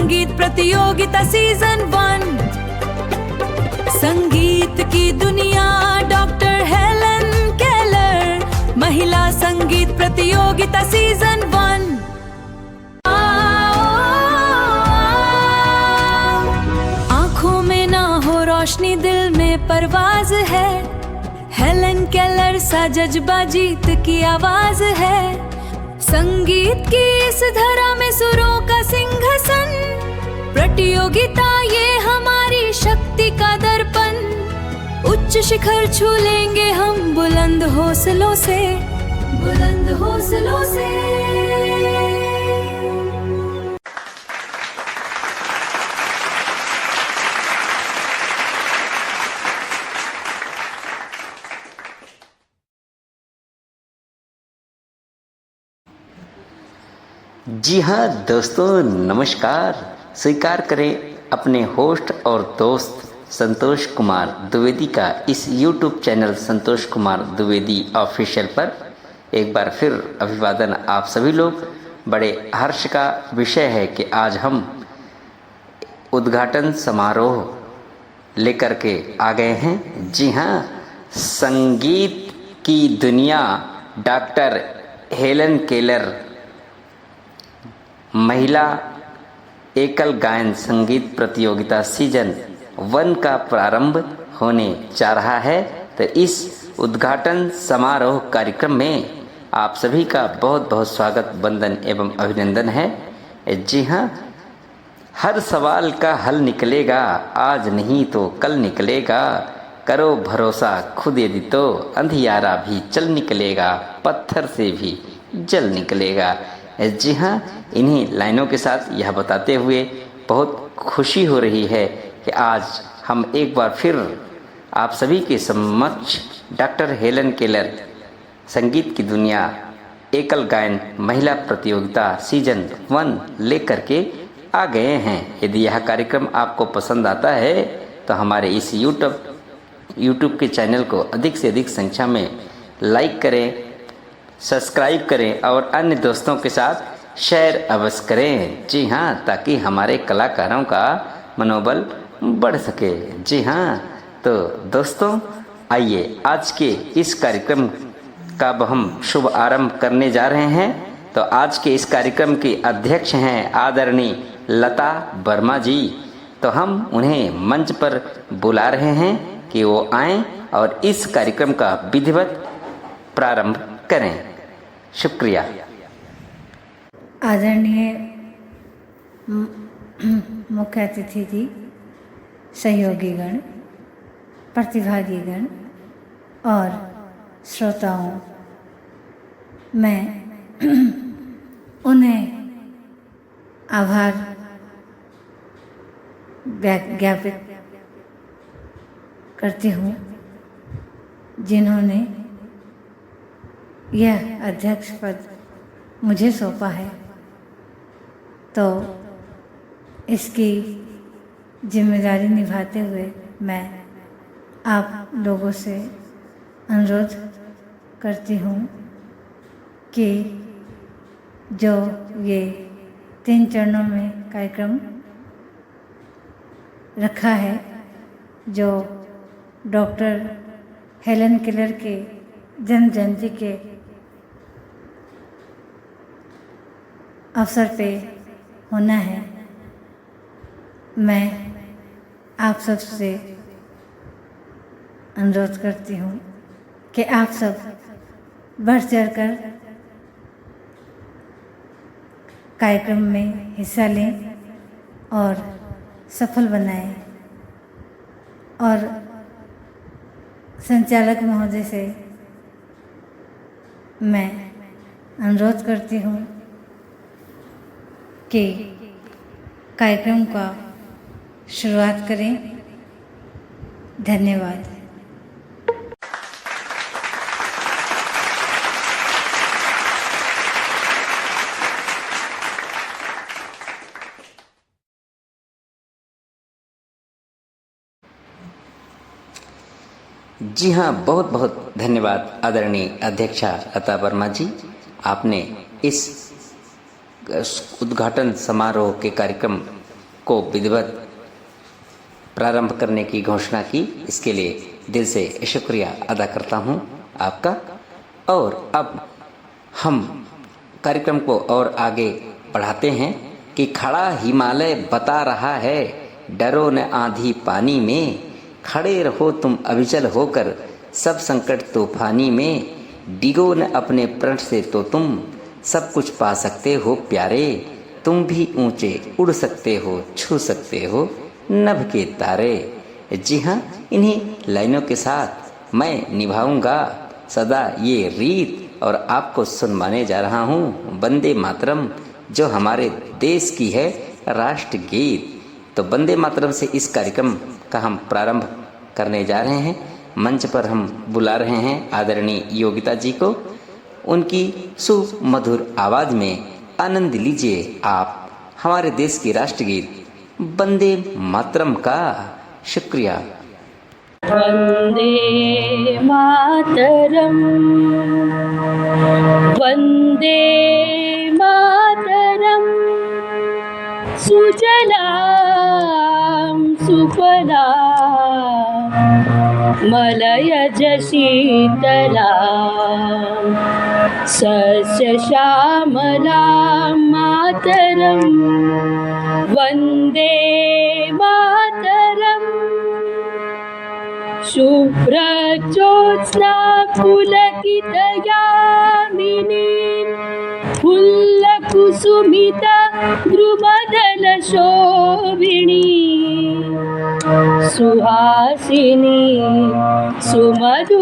संगीत प्रतियोगिता सीजन 1। संगीत की दुनिया डॉक्टर हेलन केलर, महिला संगीत प्रतियोगिता सीजन 1। आंखों में ना हो रोशनी, दिल में परवाज है। हेलन केलर सा जज्बा जीत की आवाज है। संगीत की इस धरा में सुरों का सिंहासन, प्रतियोगिता ये हमारी शक्ति का दर्पण। उच्च शिखर छू लेंगे हम बुलंद हौसलों से, बुलंद हौसलों से। जी हाँ दोस्तों, नमस्कार। स्वीकार करें अपने होस्ट और दोस्त संतोष कुमार द्विवेदी का इस YouTube channel Santosh Kumar Dwivedi official पर एक बार फिर अभिवादन। आप सभी लोग, बड़े हर्ष का विषय है कि आज हम उद्घाटन समारोह लेकर के आ गए हैं। जी हाँ, संगीत की दुनिया डॉक्टर हेलन केलर महिला एकल गायन संगीत प्रतियोगिता सीजन 1 का प्रारंभ होने जा रहा है। तो इस उद्घाटन समारोह कार्यक्रम में आप सभी का बहुत बहुत स्वागत, वंदन एवं अभिनंदन है। जी हाँ, हर सवाल का हल निकलेगा, आज नहीं तो कल निकलेगा। करो भरोसा खुद यदि तो अंधियारा भी चल निकलेगा, पत्थर से भी जल निकलेगा। जी हाँ, इन्हीं लाइनों के साथ यह बताते हुए बहुत खुशी हो रही है कि आज हम एक बार फिर आप सभी के समक्ष डॉक्टर हेलन केलर संगीत की दुनिया एकल गायन महिला प्रतियोगिता सीजन 1 लेकर के आ गए हैं। यदि यह कार्यक्रम आपको पसंद आता है तो हमारे इस यूट्यूब के चैनल को अधिक से अधिक संख्या में लाइक करें, सब्सक्राइब करें और अन्य दोस्तों के साथ शेयर अवश्य करें। जी हाँ, ताकि हमारे कलाकारों का मनोबल बढ़ सके। जी हाँ, तो दोस्तों आइए आज के इस कार्यक्रम का अब हम शुभ आरंभ करने जा रहे हैं। तो आज के इस कार्यक्रम के अध्यक्ष हैं आदरणीय लता वर्मा जी। तो हम उन्हें मंच पर बुला रहे हैं कि वो आएं और इस कार्यक्रम का विधिवत प्रारंभ करें। शुक्रिया। आदरणीय मुख्य अतिथि जी, सहयोगीगण, प्रतिभागीगण और श्रोताओं, मैं उन्हें आभार ज्ञापित करती हूँ जिन्होंने यह अध्यक्ष पद मुझे सौंपा है। तो इसकी जिम्मेदारी निभाते हुए मैं आप लोगों से अनुरोध करती हूँ कि जो ये 3 चरणों में कार्यक्रम रखा है, जो डॉक्टर हेलन केलर के जन्म जयंती के अवसर पे होना है, मैं आप सब से अनुरोध करती हूँ कि आप सब बढ़ चढ़कर कार्यक्रम में हिस्सा लें और सफल बनाएं। और संचालक महोदय से मैं अनुरोध करती हूँ कि कार्यक्रम का शुरुआत करें। धन्यवाद। जी हाँ, बहुत बहुत धन्यवाद आदरणीय अध्यक्षा लता वर्मा जी। आपने इस उद्घाटन समारोह के कार्यक्रम को विधिवत प्रारंभ करने की घोषणा की। इसके लिए दिल से शुक्रिया अदा करता हूँ आपका। और अब हम कार्यक्रम को और आगे बढ़ाते हैं कि खड़ा हिमालय बता रहा है, डरो न आंधी पानी में, खड़े रहो तुम अविचल होकर सब संकट तूफानी में, डिगो न अपने प्रण से तो तुम सब कुछ पा सकते हो प्यारे, तुम भी ऊंचे उड़ सकते हो, छू सकते हो नभ के तारे। जी हाँ, इन्हीं लाइनों के साथ मैं निभाऊंगा सदा ये रीत और आपको सुनवाने जा रहा हूँ वंदे मातरम, जो हमारे देश की है राष्ट्र गीत। तो वंदे मातरम से इस कार्यक्रम का हम प्रारंभ करने जा रहे हैं। मंच पर हम बुला रहे हैं आदरणीय योगिता जी को। उनकी सुमधुर आवाज़ में आनंद लीजिए आप हमारे देश की राष्ट्रगीत वंदे मातरम का। शुक्रिया। वन्दे मातरम्, वन्दे मातरम्, सुजलां सुफलां मलयज शीतलां सस्यश्यामलां मातरम्, वन्दे मातरम्। शुभ्रज्योत्स्ना पुलकितयामिनी, फुल्लकुसुमिता द्रुमदलशोभिनी, सुहासिनी सुमधुरभाषिणी,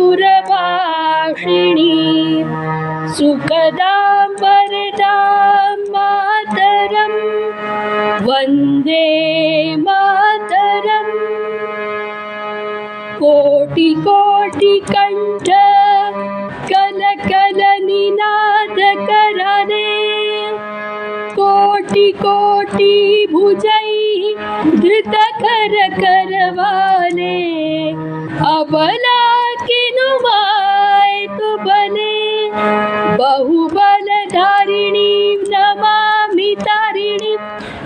सुखदां वरदां मातरम्, वन्दे मातरम्। कोटि कोटि कंठ कल कल निनाद कराने, कोटि कोटि भुजै धृत कर करवाने, अबला किनु माय तो बने, बहुबल धारिणी नमामि तारिणी,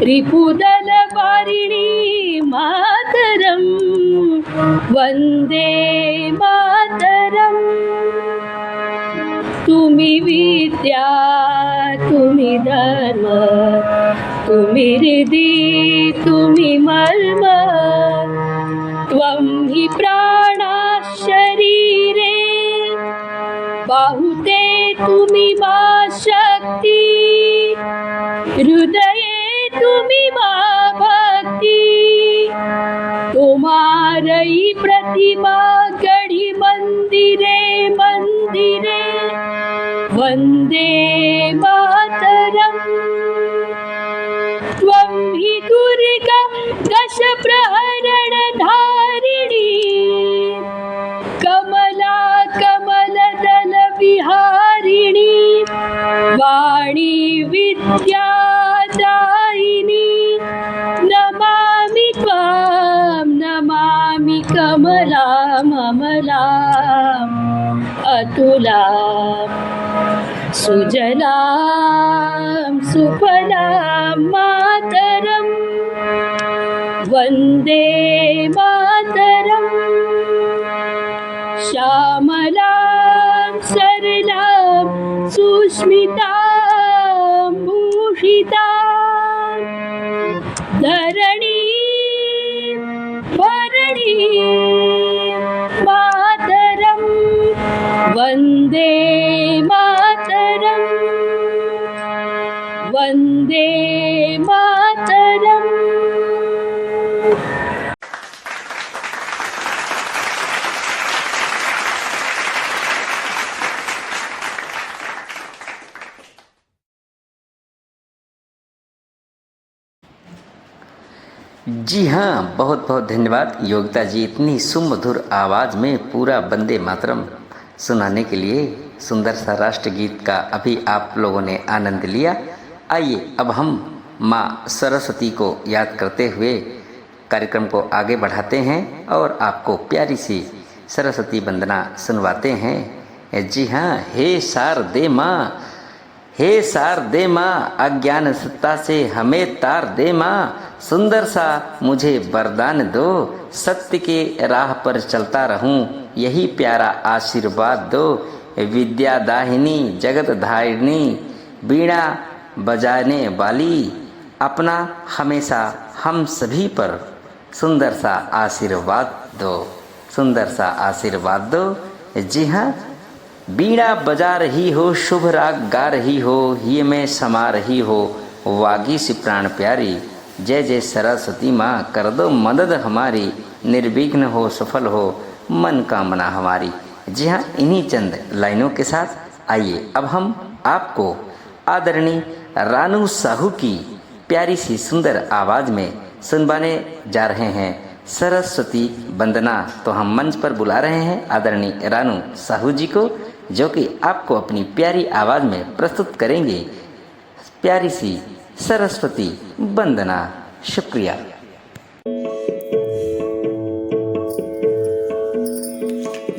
रिपुदल वारिणी मातरम्, वन्दे मातरम्। तुमि विद्या तुमि धर्म, तुमि हृदि तुमि मर्म, त्वं हि प्राणा शरीरे, बाहुते तुमि मा शक्ति, हृदये तुमि मा भक्ति, तुम्हारी प्रतिमा गढ़ी मंदिरे मंदिरे, वन्दे मातरम्। त्वं हि दुर्गा दश प्रहरण धारिणी, कमला कमलदल विहारिणी, वाणी विद्यादायिनी, नमामि त्वां नमामि कमलाम् अमलाम् अतुलाम्, सुजलां सुफलां मातरम्, वन्दे मातरम्। श्यामलां सरलां सुस्मितां भूषितां, धरणी भरणी मातरम्, वन्दे मातरम्, वन्दे मातरम्। जी हाँ, बहुत बहुत धन्यवाद योगिता जी, इतनी सुमधुर आवाज़ में पूरा वंदे मातरम सुनाने के लिए। सुंदर सा राष्ट्रगीत का अभी आप लोगों ने आनंद लिया। आइए अब हम माँ सरस्वती को याद करते हुए कार्यक्रम को आगे बढ़ाते हैं और आपको प्यारी सी सरस्वती वंदना सुनवाते हैं। जी हाँ, हे शारदे माँ, हे सार दे माँ, अज्ञान सत्ता से हमें तार दे माँ, सुंदर सा मुझे वरदान दो, सत्य के राह पर चलता रहूं, यही प्यारा आशीर्वाद दो। विद्या दाहिनी जगत धारिणी, बीणा बजाने वाली, अपना हमेशा हम सभी पर सुंदर सा आशीर्वाद दो, सुंदर सा आशीर्वाद दो। जी हाँ, बीणा बजा रही हो, शुभ राग गा रही हो, ये में समा रही हो, वागी सी प्राण प्यारी, जय जय सरस्वती माँ, कर दो मदद हमारी, निर्विघ्न हो सफल हो मन कामना हमारी। जी हाँ, इन्हीं चंद लाइनों के साथ आइए अब हम आपको आदरणीय रानू साहू की प्यारी सी सुंदर आवाज़ में सुनवाने जा रहे हैं सरस्वती वंदना। तो हम मंच पर बुला रहे हैं आदरणीय रानू साहू जी को, जो कि आपको अपनी प्यारी आवाज़ में प्रस्तुत करेंगे प्यारी सी सरस्वती वंदना। शुक्रिया।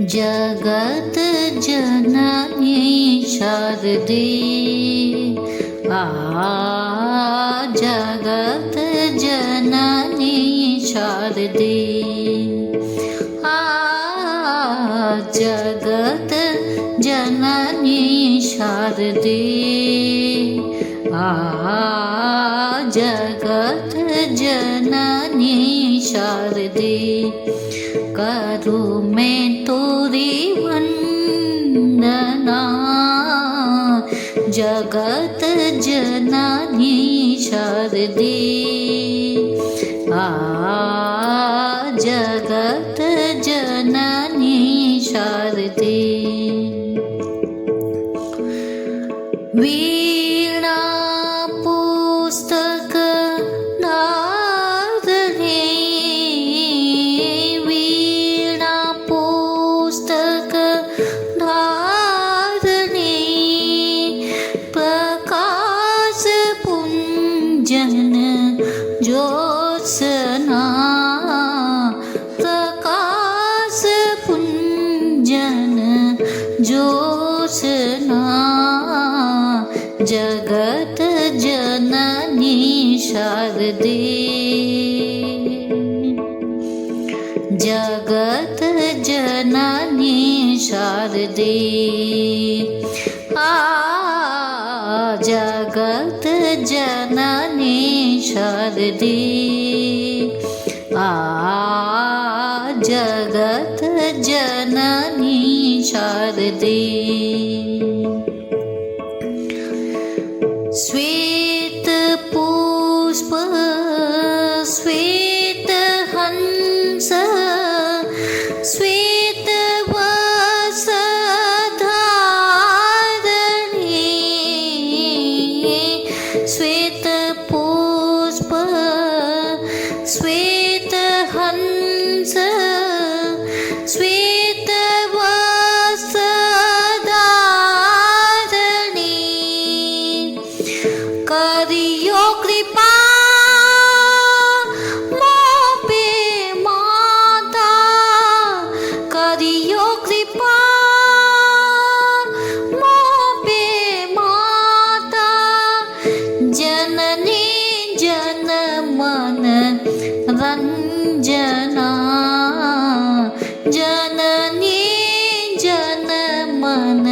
जगत जननी शारदे, जगत जननी शारदे, जगत जननी शारदे, जगत जननी शारदे, करूँ मैं तोरी वंदना, जगत जननी शारदे, जगत जननी शारदे। वीणा पुस्तक धारणे, वीणा पुस्तक धारणे, प्रकाश पुंजन ज्योत्सना, प्रकाश पुंजन ज्योत्सना, जगत जननी शारदे, जगत जननी शारदे, जगत जननी शारदे, जगत जननी शारदे। श्वेत पुष्प श्वेत हंस, श्वेत वस्त्रधारिणी, श्वेत पुष्प श्वेत हंस, श्वेत वस्त्रधारिणी, करियो कृपा मोपे माता, करियो कृपा मोपे माता, जननी जन मन रंजना, जननी जन मन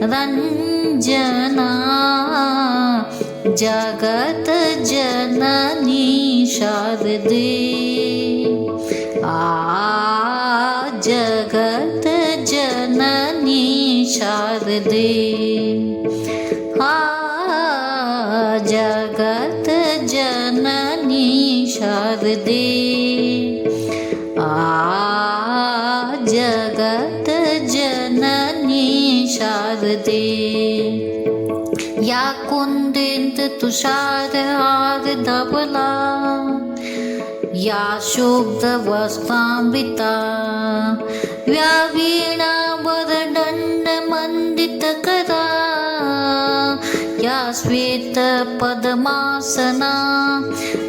रंजना, जगत जननी शारदे, जगत जननी शारदे, जगत जननी शारदे, जगत जननी शारदे। या कुंदित तुषारहार धवला, या शुभ्र वस्त्रामृता, या वीणा वरदंड मंडित करा, या श्वेत पद्मासना,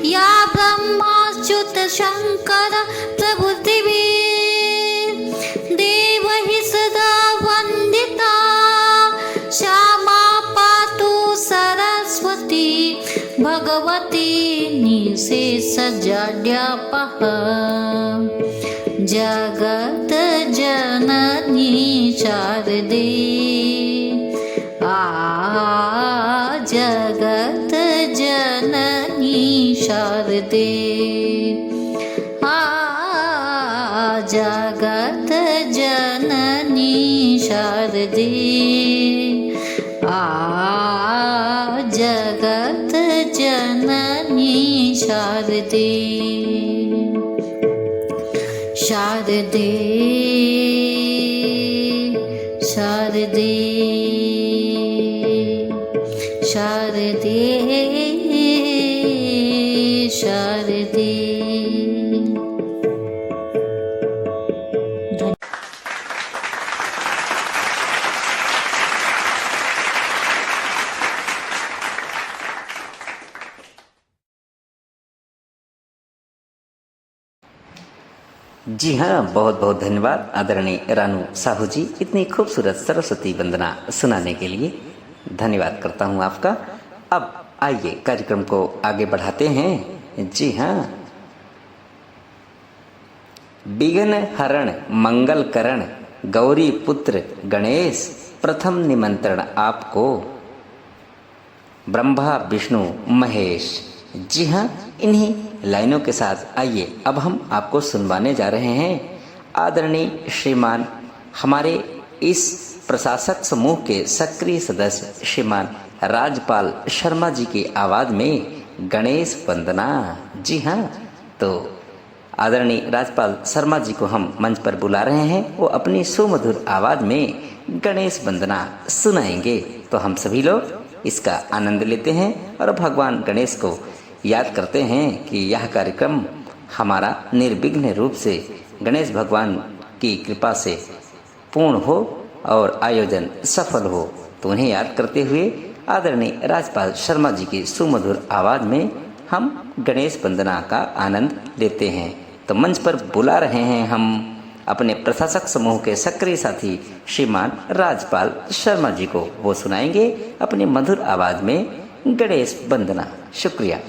या ब्रह्माच्युत शंकर प्रभुदेवी, देवहि सदा वंदिता, श्यामा पातु से सजाड्या पहा जगत जननी शारदे जगत जननी शारदे जगत जननी शारदे जगत जननी शारदे शारदे शारदे शारदे शारदे। जी हाँ, बहुत बहुत धन्यवाद आदरणीय रानू साहू जी, इतनी खूबसूरत सरस्वती वंदना सुनाने के लिए धन्यवाद करता हूँ आपका। अब आइए कार्यक्रम को आगे बढ़ाते हैं। जी हाँ, विघ्न हरण मंगल करण गौरी पुत्र गणेश, प्रथम निमंत्रण आपको ब्रह्मा विष्णु महेश। जी हाँ, इन्हीं लाइनों के साथ आइए अब हम आपको सुनवाने जा रहे हैं आदरणीय श्रीमान हमारे इस प्रशासक समूह के सक्रिय सदस्य श्रीमान राजपाल शर्मा जी की आवाज में गणेश वंदना। जी हाँ, तो आदरणीय राजपाल शर्मा जी को हम मंच पर बुला रहे हैं, वो अपनी सुमधुर आवाज में गणेश वंदना सुनाएंगे। तो हम सभी लोग इसका आनंद लेते हैं और भगवान गणेश को याद करते हैं कि यह कार्यक्रम हमारा निर्विघ्न रूप से गणेश भगवान की कृपा से पूर्ण हो और आयोजन सफल हो। तो उन्हें याद करते हुए आदरणीय राजपाल शर्मा जी की सुमधुर आवाज में हम गणेश वंदना का आनंद लेते हैं। तो मंच पर बुला रहे हैं हम अपने प्रशासक समूह के सक्रिय साथी श्रीमान राजपाल शर्मा जी को, वो सुनाएंगे अपने मधुर आवाज में गणेश वंदना। शुक्रिया।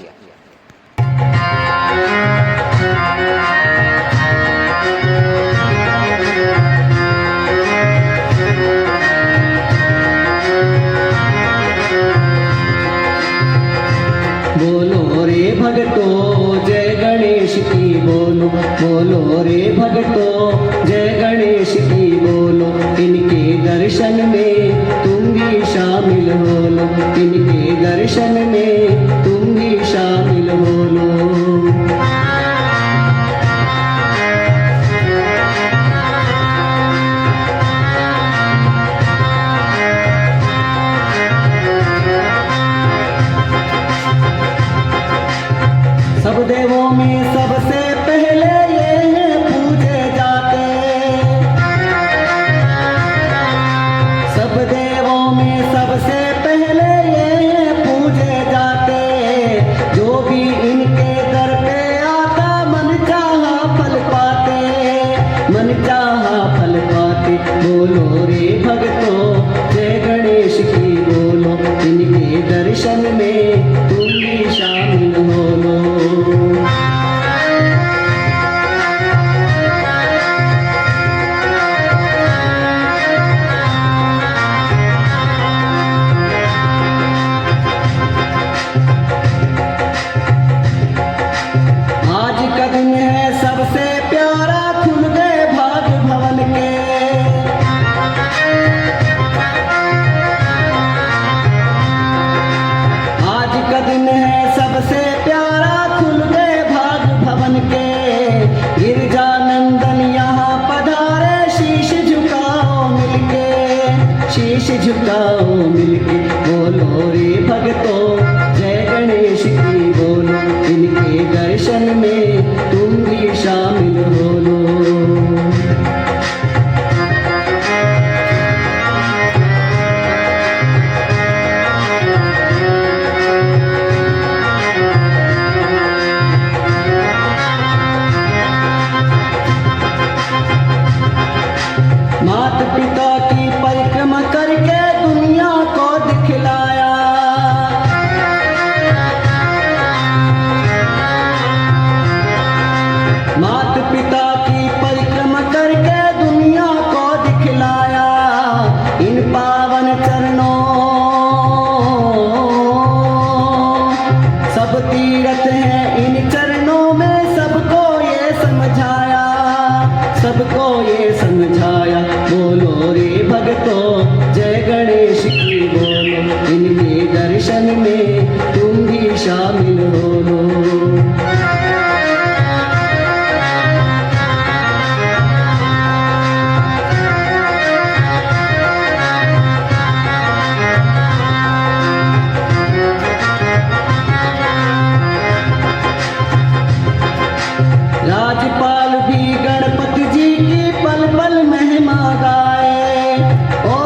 बोलो रे भगतो जय गणेश की बोलो, बोलो रे भगतो जय गणेश की बोलो। इनके दर्शन में तुम भी शामिल हो लो, इनके दर्शन में तुम भी शामिल हो लो। सब देवों में सबसे पहले ये पूजे जाते, सब देवों में सबसे पहले ये पूजे जाते। जो भी इनके दर पे आता मन चाहा फल पाते, मन चाहा फल पाते। बोलो रे भगतो जय गणेश की बोलो, इनके दर्शन में तुम भी शामिल हो लो। व्यस्त हैं इन चरणों में, सबको ये समझाया, सबको ये समझाया। बोलो रे भक्तों जय गणेश की बोलो, इनके दर्शन में तुम भी शामिल हो लो। राजपाल भी गणपति जी की पल पल महिमा गाए। ओ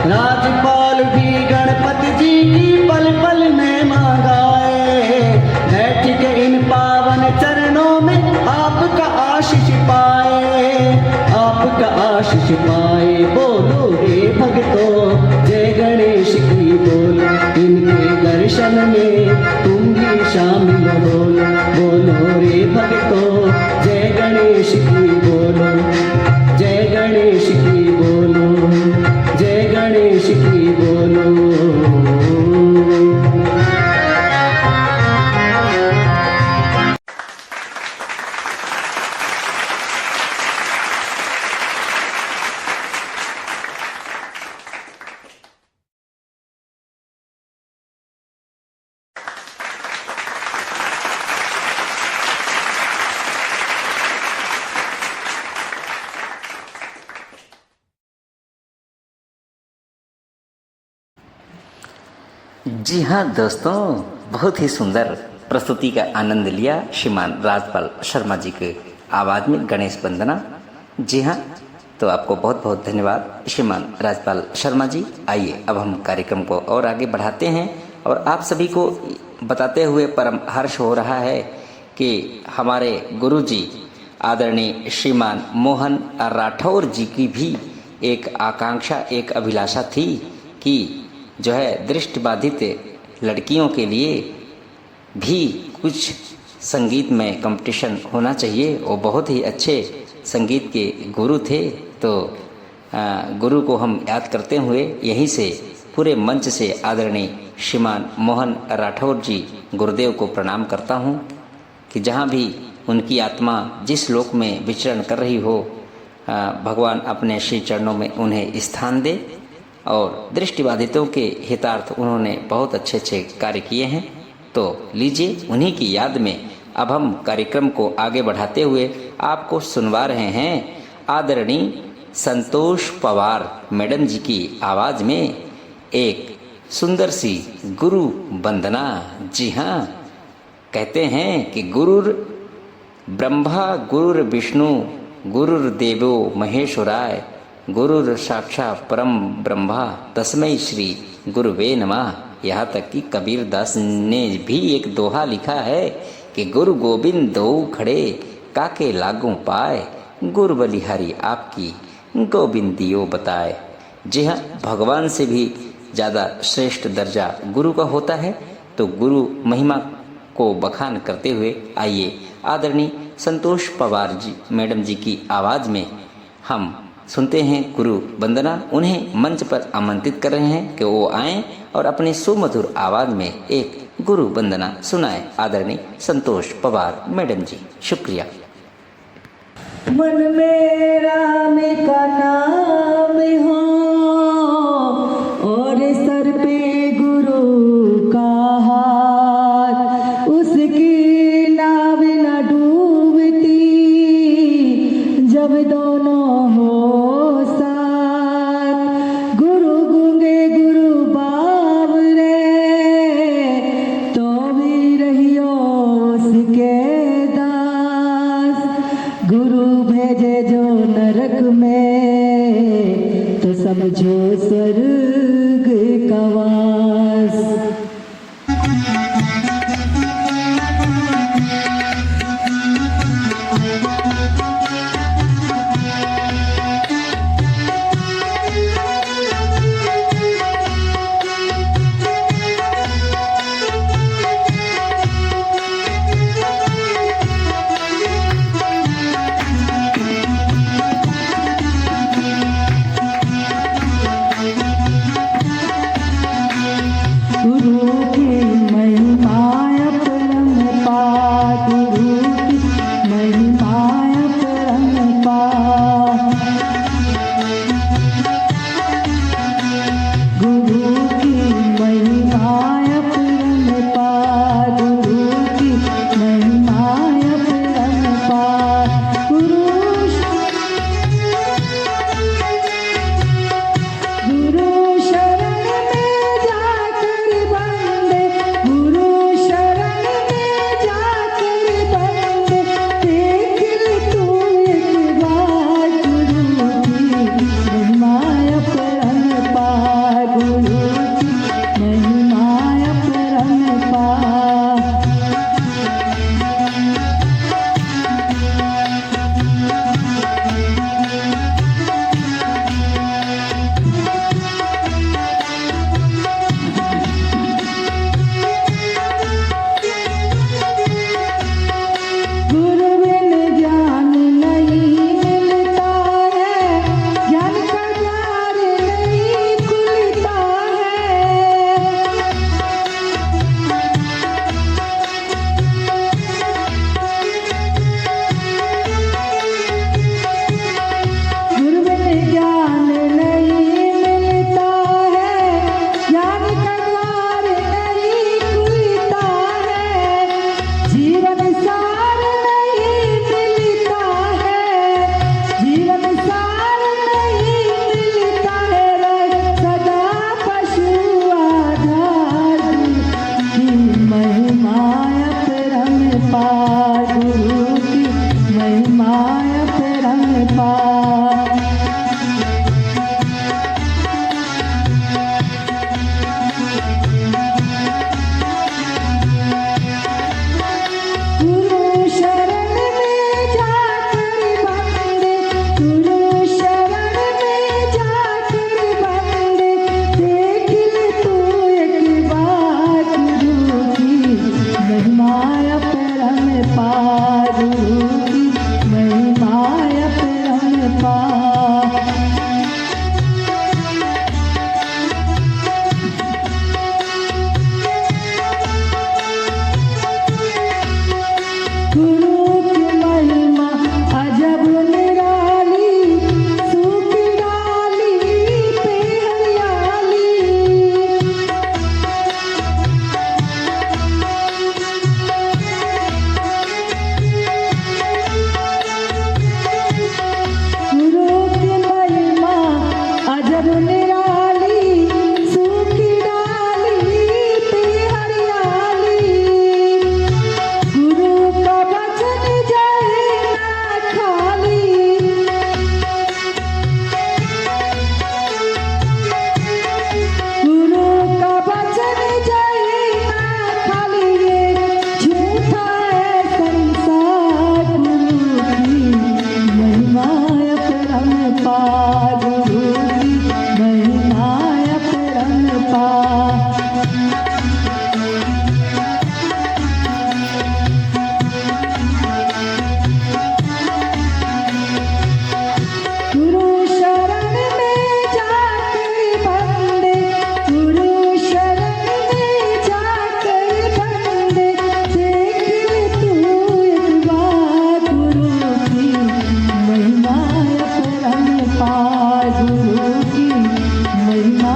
राजपाल भी गणपति जी की पल पल महिमा गाए। बैठ के इन पावन चरणों में आपका आशीष पाए, आपका आशीष पाए। बोलो रे भक्तों जय गणेश की बोलो, इनके दर्शन में तुम भी शामिल हो लो। बोलो रे भक्तों जय गणेश की बोलो, जय गणेश की बोलो, जय गणेश की बोलो। जी हाँ दोस्तों, बहुत ही सुंदर प्रस्तुति का आनंद लिया श्रीमान राजपाल शर्मा जी के आवाज़ में गणेश वंदना। जी हाँ, तो आपको बहुत बहुत धन्यवाद श्रीमान राजपाल शर्मा जी। आइए अब हम कार्यक्रम को और आगे बढ़ाते हैं और आप सभी को बताते हुए परम हर्ष हो रहा है कि हमारे गुरु जी आदरणीय श्रीमान मोहन राठौर जी की भी एक आकांक्षा, एक अभिलाषा थी कि जो है दृष्टिबाधित लड़कियों के लिए भी कुछ संगीत में कंपटीशन होना चाहिए। वो बहुत ही अच्छे संगीत के गुरु थे, तो गुरु को हम याद करते हुए यहीं से पूरे मंच से आदरणीय श्रीमान मोहन राठौर जी गुरुदेव को प्रणाम करता हूँ कि जहाँ भी उनकी आत्मा जिस लोक में विचरण कर रही हो, भगवान अपने श्री चरणों में उन्हें स्थान दे। और दृष्टिबाधितों के हितार्थ उन्होंने बहुत अच्छे अच्छे कार्य किए हैं। तो लीजिए उन्हीं की याद में अब हम कार्यक्रम को आगे बढ़ाते हुए आपको सुनवा रहे हैं आदरणीय संतोष पवार मैडम जी की आवाज़ में एक सुंदर सी गुरु वंदना। जी हाँ, कहते हैं कि गुरुर ब्रह्मा गुरुर विष्णु गुरुर्देवो महेश्वराय गुरुर साक्षात परम ब्रह्मा तस्मै श्री गुरुवे नमः। यहाँ तक कि कबीर दास ने भी एक दोहा लिखा है कि गुरु गोविंद दो खड़े काके लागू पाए, गुरु बलिहारी आपकी गोविंद दियो बताए। जी हाँ, भगवान से भी ज़्यादा श्रेष्ठ दर्जा गुरु का होता है। तो गुरु महिमा को बखान करते हुए आइए आदरणीय संतोष पवार जी मैडम जी की आवाज़ में हम सुनते हैं गुरु वंदना। उन्हें मंच पर आमंत्रित कर रहे हैं कि वो आएं और अपनी सुमधुर आवाज़ में एक गुरु वंदना सुनाएं। आदरणीय संतोष पवार मैडम जी, शुक्रिया। मन में राम का नाम हो और सर पे गुरु का हाथ, उसकी नाव न डूबती जब दोनों हो साथ। गुरु गूंगे गुरु बावरे तो भी रहियो उसके दास। गुरु भेजे जो नरक में तो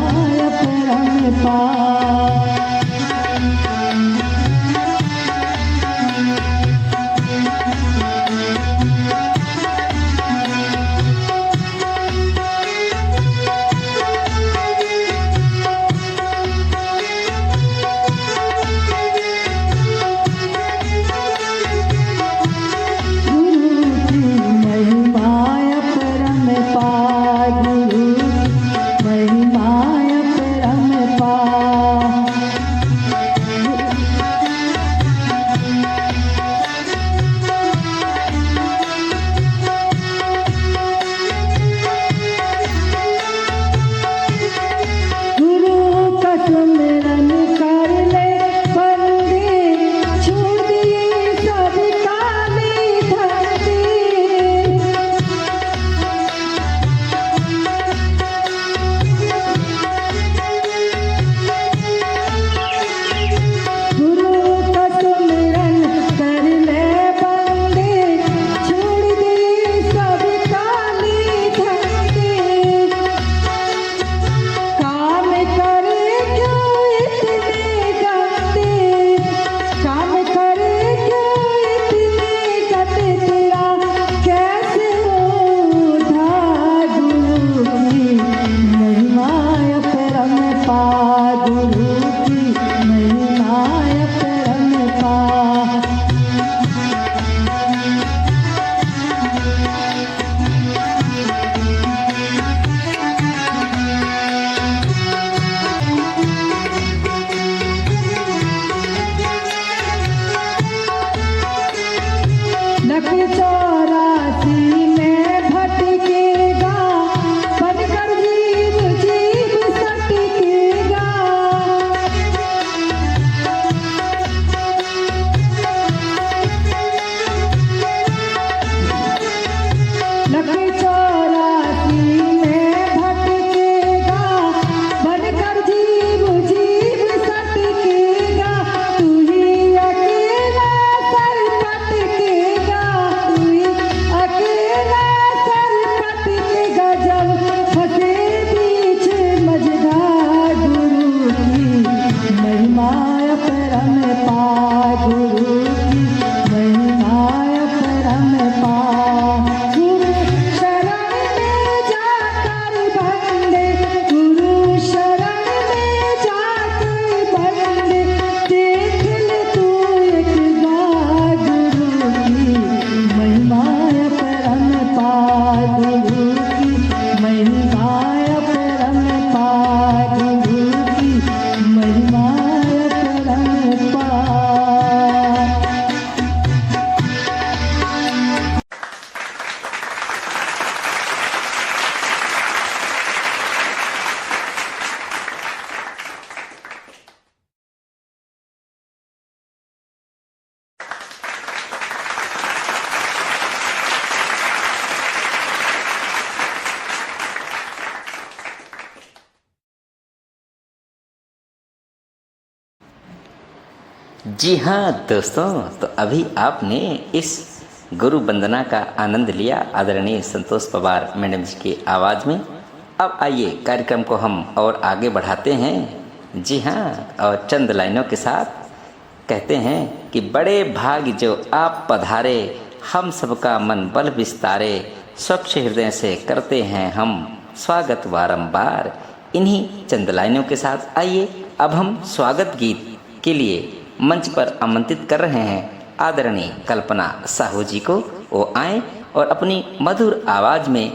महिमाय परमपार। जी हाँ दोस्तों, तो अभी आपने इस गुरु वंदना का आनंद लिया आदरणीय संतोष पवार मैडम जी की आवाज़ में। अब आइए कार्यक्रम को हम और आगे बढ़ाते हैं। जी हाँ, और चंद लाइनों के साथ कहते हैं कि बड़े भाग्य जो आप पधारे, हम सबका मन बल विस्तारे, स्वच्छ हृदय से करते हैं हम स्वागत बारंबार। इन्हीं चंद लाइनों के साथ आइए अब हम स्वागत गीत के लिए मंच पर आमंत्रित कर रहे हैं आदरणीय कल्पना साहू जी को। वो आएँ और अपनी मधुर आवाज़ में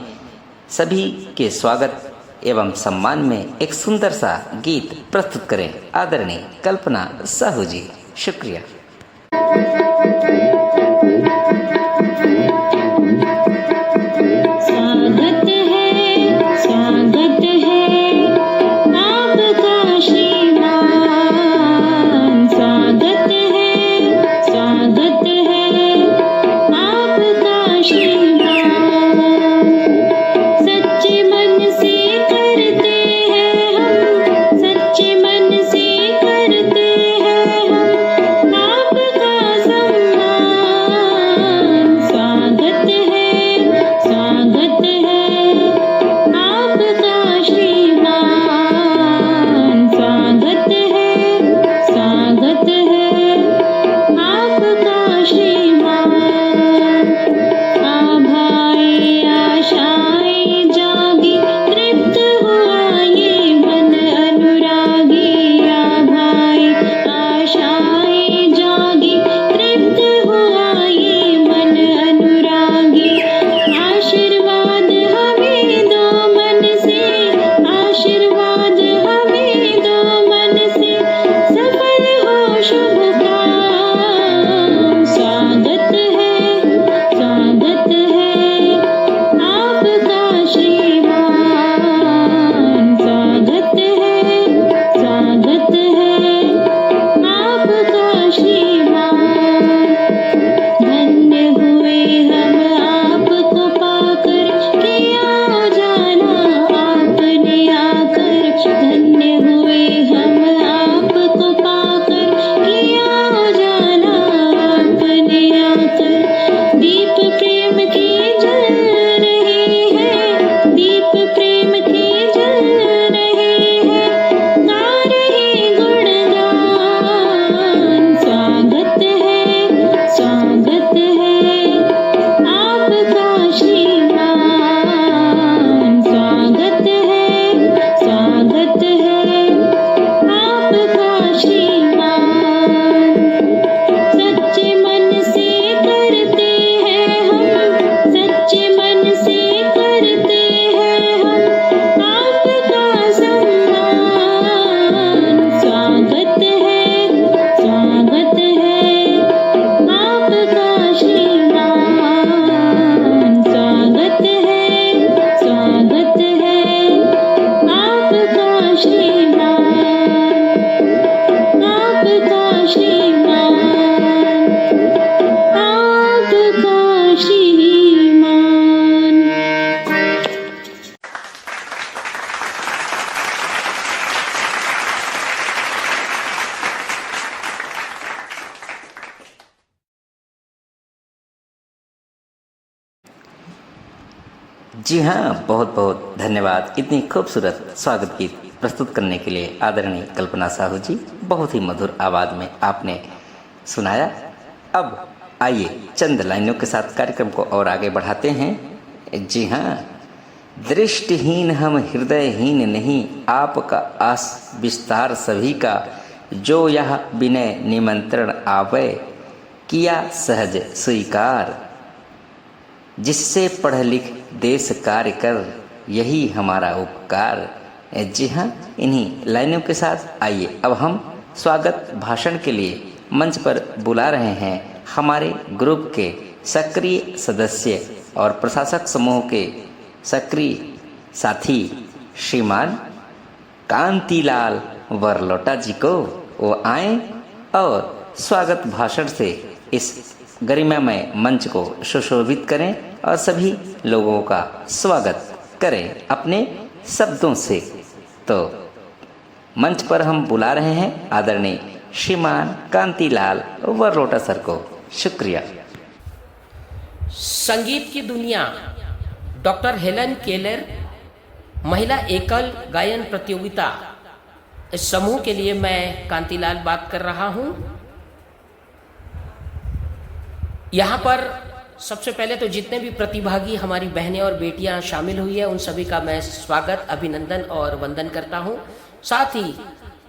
सभी के स्वागत एवं सम्मान में एक सुंदर सा गीत प्रस्तुत करें। आदरणीय कल्पना साहू जी, शुक्रिया। सच्चे मन से करते हैं हम आपका जी हाँ, बहुत बहुत धन्यवाद इतनी खूबसूरत स्वागत गीत प्रस्तुत करने के लिए आदरणीय कल्पना साहू जी। बहुत ही मधुर आवाज़ में आपने सुनाया। अब आइए चंद लाइनों के साथ कार्यक्रम को और आगे बढ़ाते हैं। जी हाँ, दृष्टिहीन हम हृदयहीन नहीं, आपका आस विस्तार सभी का, जो यह विनय निमंत्रण आवे, किया सहज स्वीकार, जिससे पढ़ लिख देश कार्य कर, यही हमारा उपकार। जी हाँ, इन्हीं लाइनों के साथ आइए अब हम स्वागत भाषण के लिए मंच पर बुला रहे हैं हमारे ग्रुप के सक्रिय सदस्य और प्रशासक समूह के सक्रिय साथी श्रीमान कांतिलाल वरलोटा जी को। वो आए और स्वागत भाषण से इस गरिमामय मंच को सुशोभित करें और सभी लोगों का स्वागत करें अपने शब्दों से। तो मंच पर हम बुला रहे हैं आदरणीय श्रीमान कांतिलाल वरलोटा सर को। शुक्रिया। संगीत की दुनिया डॉक्टर हेलन केलर महिला एकल गायन प्रतियोगिता इस समूह के लिए मैं कांतिलाल बात कर रहा हूं। यहाँ पर सबसे पहले तो जितने भी प्रतिभागी हमारी बहनें और बेटियां शामिल हुई है उन सभी का मैं स्वागत, अभिनंदन और वंदन करता हूं। साथ ही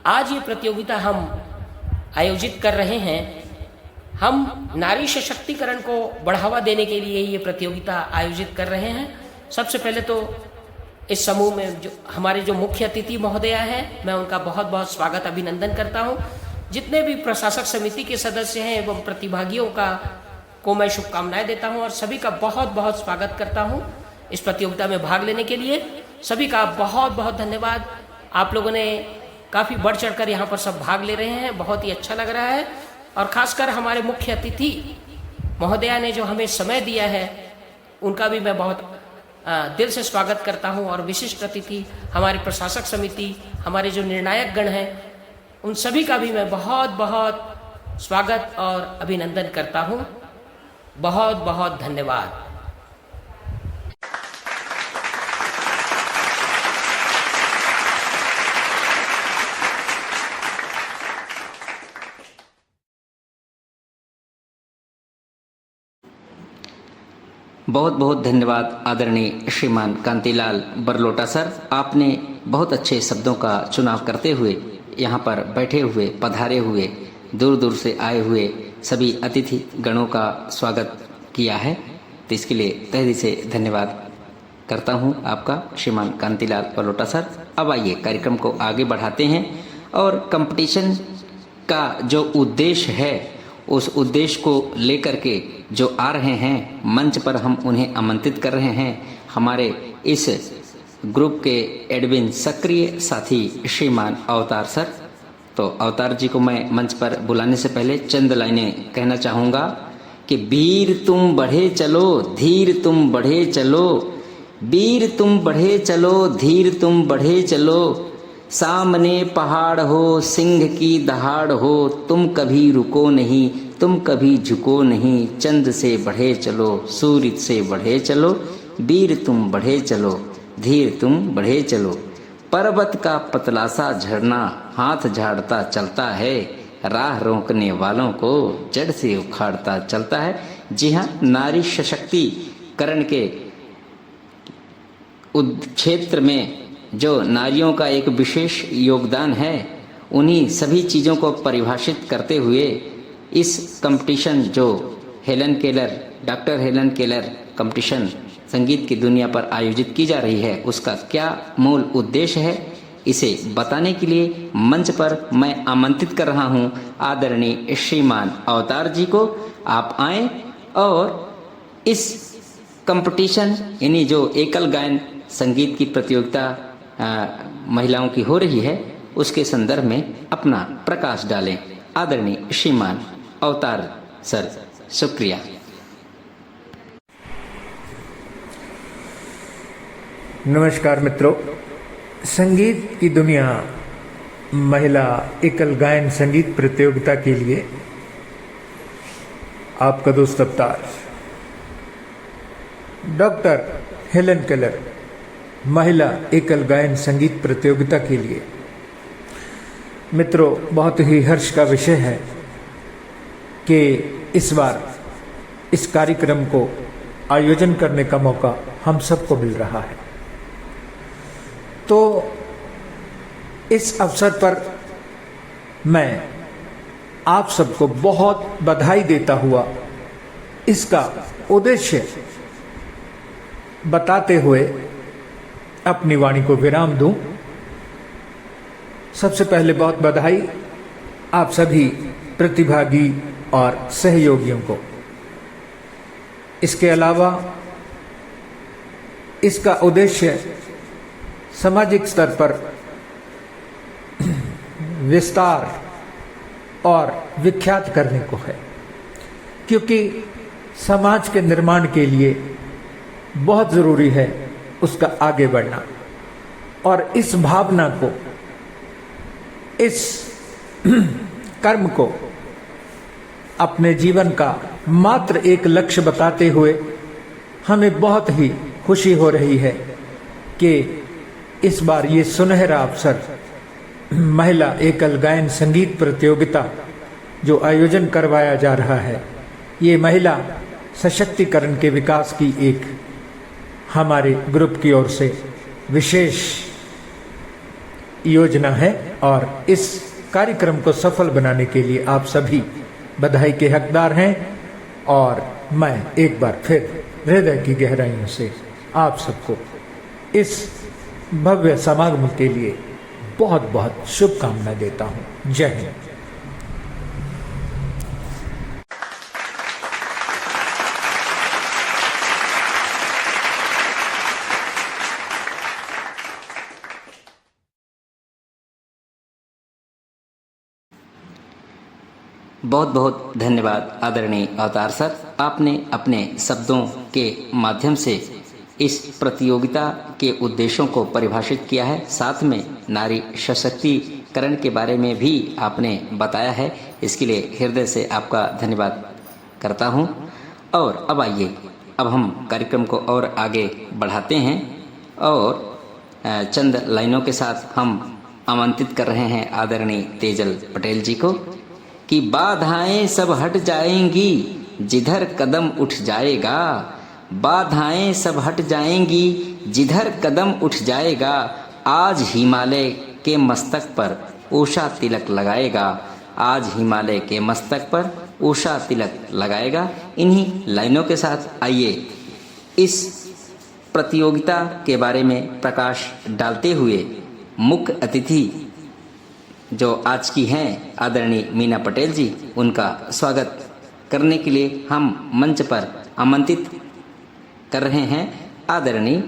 आज ये प्रतियोगिता हम आयोजित कर रहे हैं, हम नारी सशक्तिकरण को बढ़ावा देने के लिए ये प्रतियोगिता आयोजित कर रहे हैं। सबसे पहले तो इस समूह में जो मुख्य अतिथि महोदया हैं, मैं उनका बहुत बहुत स्वागत अभिनंदन करता हूं। जितने भी प्रशासक समिति के सदस्य हैं एवं प्रतिभागियों को मैं शुभकामनाएं देता हूं और सभी का बहुत बहुत स्वागत करता हूं इस प्रतियोगिता में भाग लेने के लिए। सभी का बहुत बहुत धन्यवाद। आप लोगों ने काफ़ी बढ़ चढ़ कर यहाँ पर सब भाग ले रहे हैं, बहुत ही अच्छा लग रहा है। और ख़ासकर हमारे मुख्य अतिथि महोदया ने जो हमें समय दिया है उनका भी मैं बहुत दिल से स्वागत करता हूं। और विशिष्ट अतिथि हमारी प्रशासक समिति, हमारे जो निर्णायक गण हैं, उन सभी का भी मैं बहुत बहुत स्वागत और अभिनंदन करता हूं। बहुत बहुत धन्यवाद। बहुत बहुत धन्यवाद आदरणीय श्रीमान कांतिलाल बरलोटा सर। आपने बहुत अच्छे शब्दों का चुनाव करते हुए यहाँ पर बैठे हुए, पधारे हुए, दूर दूर से आए हुए सभी अतिथि गणों का स्वागत किया है, तो इसके लिए तहे दिल से धन्यवाद करता हूँ आपका श्रीमान कांतिलाल बरलोटा सर। अब आइए कार्यक्रम को आगे बढ़ाते हैं और कंपटीशन का जो उद्देश्य है उस उद्देश्य को लेकर के जो आ रहे हैं मंच पर हम उन्हें आमंत्रित कर रहे हैं। हमारे इस ग्रुप के एडमिन सक्रिय साथी श्रीमान अवतार सर। तो अवतार जी को मैं मंच पर बुलाने से पहले चंद लाइनें कहना चाहूँगा कि वीर तुम बढ़े चलो, धीर तुम बढ़े चलो, वीर तुम बढ़े चलो, धीर तुम बढ़े चलो, सामने पहाड़ हो, सिंह की दहाड़ हो, तुम कभी रुको नहीं, तुम कभी झुको नहीं, चंद से बढ़े चलो, सूर्य से बढ़े चलो, वीर तुम बढ़े चलो, धीर तुम बढ़े चलो, पर्वत का पतला सा झरना हाथ झाड़ता चलता है, राह रोकने वालों को जड़ से उखाड़ता चलता है। जी हाँ, नारी सशक्तिकरण के क्षेत्र में जो नारियों का एक विशेष योगदान है, उन्हीं सभी चीज़ों को परिभाषित करते हुए इस कंपटीशन जो डॉक्टर हेलन केलर कंपटीशन संगीत की दुनिया पर आयोजित की जा रही है, उसका क्या मूल उद्देश्य है, इसे बताने के लिए मंच पर मैं आमंत्रित कर रहा हूं आदरणीय श्रीमान अवतार जी को। आप आएं और इस कंपटीशन यानी जो एकल गायन संगीत की प्रतियोगिता महिलाओं की हो रही है उसके संदर्भ में अपना प्रकाश डालें। आदरणीय श्रीमान अवतार सर, शुक्रिया। नमस्कार मित्रों, संगीत की दुनिया महिला एकल गायन संगीत प्रतियोगिता के लिए आपका दोस्त अवतार डॉक्टर हेलन केलर महिला एकल गायन संगीत प्रतियोगिता के लिए। मित्रों, बहुत ही हर्ष का विषय है कि इस बार इस कार्यक्रम को आयोजन करने का मौका हम सबको मिल रहा है। तो इस अवसर पर मैं आप सबको बहुत बधाई देता हुआ इसका उद्देश्य बताते हुए अपनी वाणी को विराम दूं। सबसे पहले बहुत बधाई आप सभी प्रतिभागी और सहयोगियों को। इसके अलावा इसका उद्देश्य सामाजिक स्तर पर विस्तार और विख्यात करने को है, क्योंकि समाज के निर्माण के लिए बहुत जरूरी है उसका आगे बढ़ना। और इस भावना को, इस कर्म को अपने जीवन का मात्र एक लक्ष्य बताते हुए हमें बहुत ही खुशी हो रही है कि इस बार ये सुनहरा अवसर महिला एकल गायन संगीत प्रतियोगिता जो आयोजन करवाया जा रहा है, ये महिला सशक्तिकरण के विकास की एक हमारे ग्रुप की ओर से विशेष योजना है। और इस कार्यक्रम को सफल बनाने के लिए आप सभी बधाई के हकदार हैं। और मैं एक बार फिर हृदय की गहराइयों से आप सबको इस भव्य समागम के लिए बहुत बहुत शुभकामनाएं देता हूं। जय हिंद। बहुत बहुत धन्यवाद आदरणीय अवतार सर, आपने अपने शब्दों के माध्यम से इस प्रतियोगिता के उद्देश्यों को परिभाषित किया है, साथ में नारी सशक्तिकरण के बारे में भी आपने बताया है। इसके लिए हृदय से आपका धन्यवाद करता हूं। और अब आइए, अब हम कार्यक्रम को और आगे बढ़ाते हैं और चंद लाइनों के साथ हम आमंत्रित कर रहे हैं आदरणीय तेजल पटेल जी को कि बाधाएं सब हट जाएंगी जिधर कदम उठ जाएगा, बाधाएं सब हट जाएंगी जिधर कदम उठ जाएगा, आज हिमालय के मस्तक पर उषा तिलक लगाएगा, आज हिमालय के मस्तक पर उषा तिलक लगाएगा। इन्हीं लाइनों के साथ आइए इस प्रतियोगिता के बारे में प्रकाश डालते हुए मुख्य अतिथि जो आज की हैं आदरणीय मीना पटेल जी, उनका स्वागत करने के लिए हम मंच पर आमंत्रित कर रहे हैं आदरणीय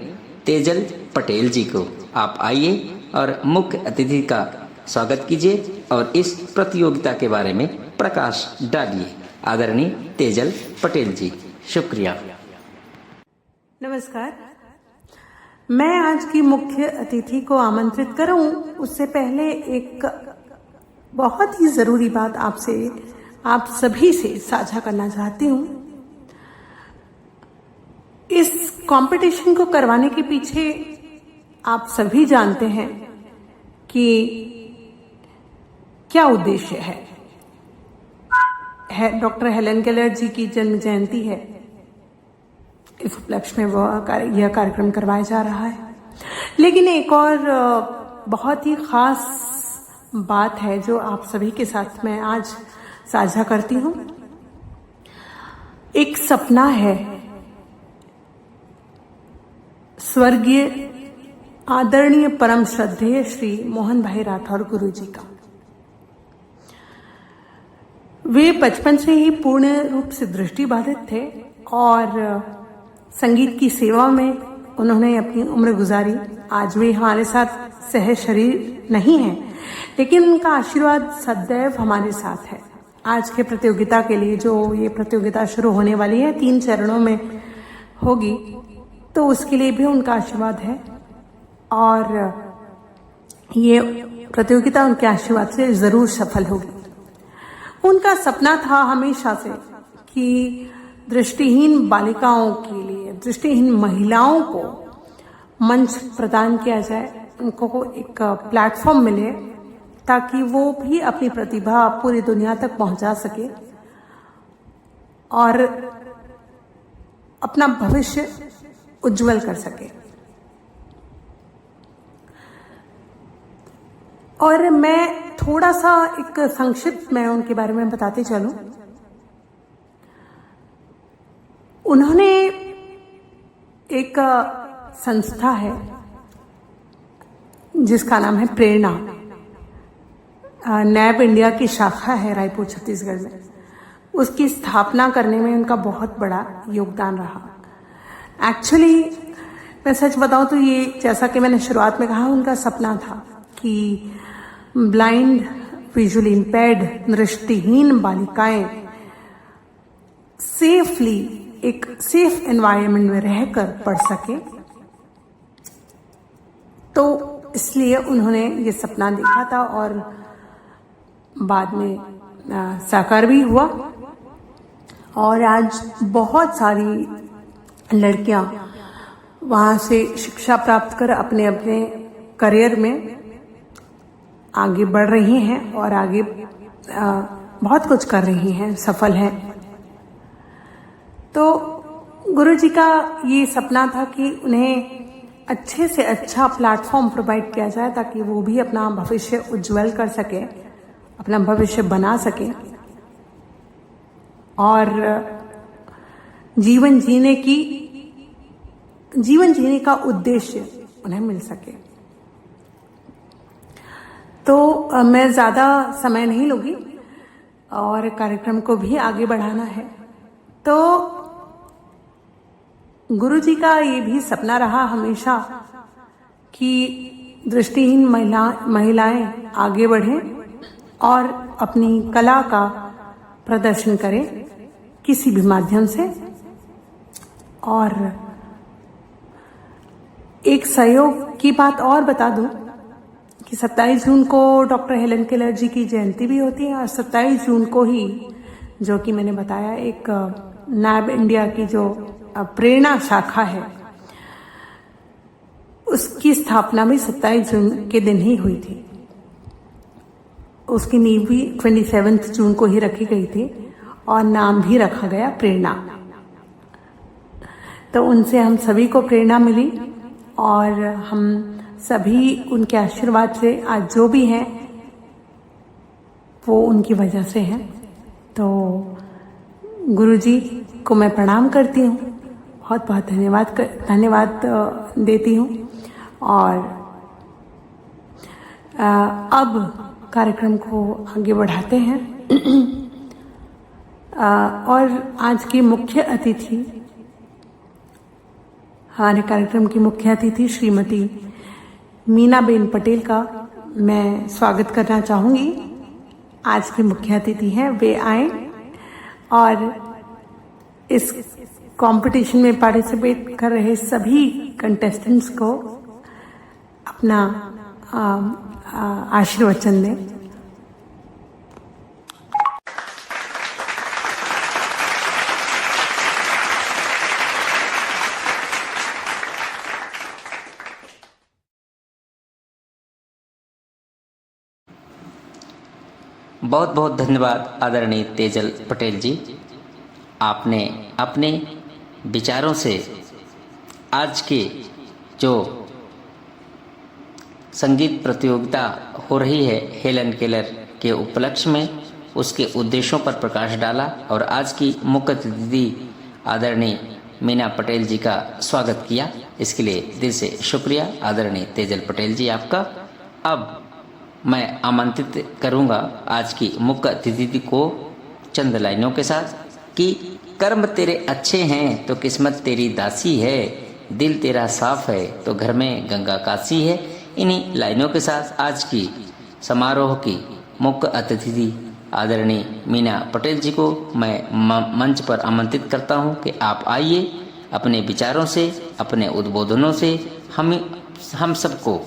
तेजल पटेल जी को। आप आइए और मुख्य अतिथि का स्वागत कीजिए और इस प्रतियोगिता के बारे में प्रकाश डालिए। आदरणीय तेजल पटेल जी, शुक्रिया। नमस्कार। मैं आज की मुख्य अतिथि को आमंत्रित करूं, उससे पहले एक बहुत ही जरूरी बात आपसे, आप सभी से साझा करना चाहती हूं। इस कंपटीशन को करवाने के पीछे आप सभी जानते हैं कि क्या उद्देश्य है। डॉक्टर हेलन केलर जी की जन्म जयंती है, इस उपलक्ष्य में यह कार्यक्रम करवाया जा रहा है। लेकिन एक और बहुत ही खास बात है जो आप सभी के साथ मैं आज साझा करती हूँ। एक सपना है स्वर्गीय आदरणीय परम श्रद्धेय श्री मोहन भाई राठौर गुरु जी का। वे बचपन से ही पूर्ण रूप से दृष्टिबाधित थे और संगीत की सेवा में उन्होंने अपनी उम्र गुजारी। आज वे हमारे साथ सह शरीर नहीं हैं, लेकिन उनका आशीर्वाद सदैव हमारे साथ है। आज के प्रतियोगिता के लिए जो ये प्रतियोगिता शुरू होने वाली है, 3 चरणों में होगी, तो उसके लिए भी उनका आशीर्वाद है और ये प्रतियोगिता उनके आशीर्वाद से जरूर सफल होगी। उनका सपना था हमेशा से कि दृष्टिहीन बालिकाओं के लिए, दृष्टिहीन महिलाओं को मंच प्रदान किया जाए, उनको एक प्लेटफॉर्म मिले ताकि वो भी अपनी प्रतिभा पूरी दुनिया तक पहुंचा सके और अपना भविष्य उज्जवल कर सके। और मैं थोड़ा सा एक संक्षिप्त में उनके बारे में बताते चलूं। उन्होंने एक संस्था है जिसका नाम है प्रेरणा, नैब इंडिया की शाखा है रायपुर छत्तीसगढ़ में। उसकी स्थापना करने में उनका बहुत बड़ा योगदान रहा। एक्चुअली मैं सच बताऊं तो ये, जैसा कि मैंने शुरुआत में कहा, उनका सपना था कि ब्लाइंड, विजुअली इम्पेयर्ड, दृष्टिहीन बालिकाएं सेफली एक सेफ एनवायरनमेंट में रहकर पढ़ सके। तो इसलिए उन्होंने ये सपना देखा था और बाद में साकार भी हुआ। और आज बहुत सारी लड़कियां वहाँ से शिक्षा प्राप्त कर अपने अपने करियर में आगे बढ़ रही हैं और आगे बहुत कुछ कर रही हैं, सफल हैं। तो गुरुजी का ये सपना था कि उन्हें अच्छे से अच्छा प्लेटफॉर्म प्रोवाइड किया जाए ताकि वो भी अपना भविष्य उज्जवल कर सके, अपना भविष्य बना सके और जीवन जीने का उद्देश्य उन्हें मिल सके। तो मैं ज़्यादा समय नहीं लूँगी और कार्यक्रम को भी आगे बढ़ाना है। तो गुरुजी का ये भी सपना रहा हमेशा कि दृष्टिहीन महिलाएं आगे बढ़ें और अपनी कला का प्रदर्शन करें किसी भी माध्यम से। और एक सहयोग की बात और बता दूं कि 27 जून को डॉक्टर हेलन केलर जी की जयंती भी होती है और 27 जून को ही, जो कि मैंने बताया, एक नैब इंडिया की जो प्रेरणा शाखा है उसकी स्थापना भी 27 जून के दिन ही हुई थी। उसकी नींव भी 27 जून को ही रखी गई थी और नाम भी रखा गया प्रेरणा। तो उनसे हम सभी को प्रेरणा मिली और हम सभी उनके आशीर्वाद से आज जो भी हैं वो उनकी वजह से हैं। तो गुरुजी को मैं प्रणाम करती हूँ, बहुत बहुत धन्यवाद देती हूँ। और अब कार्यक्रम को आगे बढ़ाते हैं। और आज की मुख्य अतिथि, हमारे कार्यक्रम की मुख्य अतिथि श्रीमती मीनाबेन पटेल का मैं स्वागत करना चाहूँगी। आज की मुख्य अतिथि हैं, वे आए और इस कंपटीशन में पार्टिसिपेट कर रहे सभी कंटेस्टेंट्स को अपना आशीर्वचन दें। बहुत बहुत धन्यवाद आदरणीय तेजल पटेल जी। आपने अपने विचारों से आज के जो संगीत प्रतियोगिता हो रही है हेलन केलर के उपलक्ष्य में, उसके उद्देश्यों पर प्रकाश डाला और आज की मुख्य अतिथि आदरणीय मीना पटेल जी का स्वागत किया। इसके लिए दिल से शुक्रिया आदरणीय तेजल पटेल जी आपका। अब मैं आमंत्रित करूंगा आज की मुख्य अतिथि को चंद लाइनों के साथ कि कर्म तेरे अच्छे हैं तो किस्मत तेरी दासी है, दिल तेरा साफ है तो घर में गंगा काशी है। इन्हीं लाइनों के साथ आज की समारोह की मुख्य अतिथि आदरणीय मीना पटेल जी को मैं मंच पर आमंत्रित करता हूं कि आप आइए, अपने विचारों से, अपने उद्बोधनों से हम सबको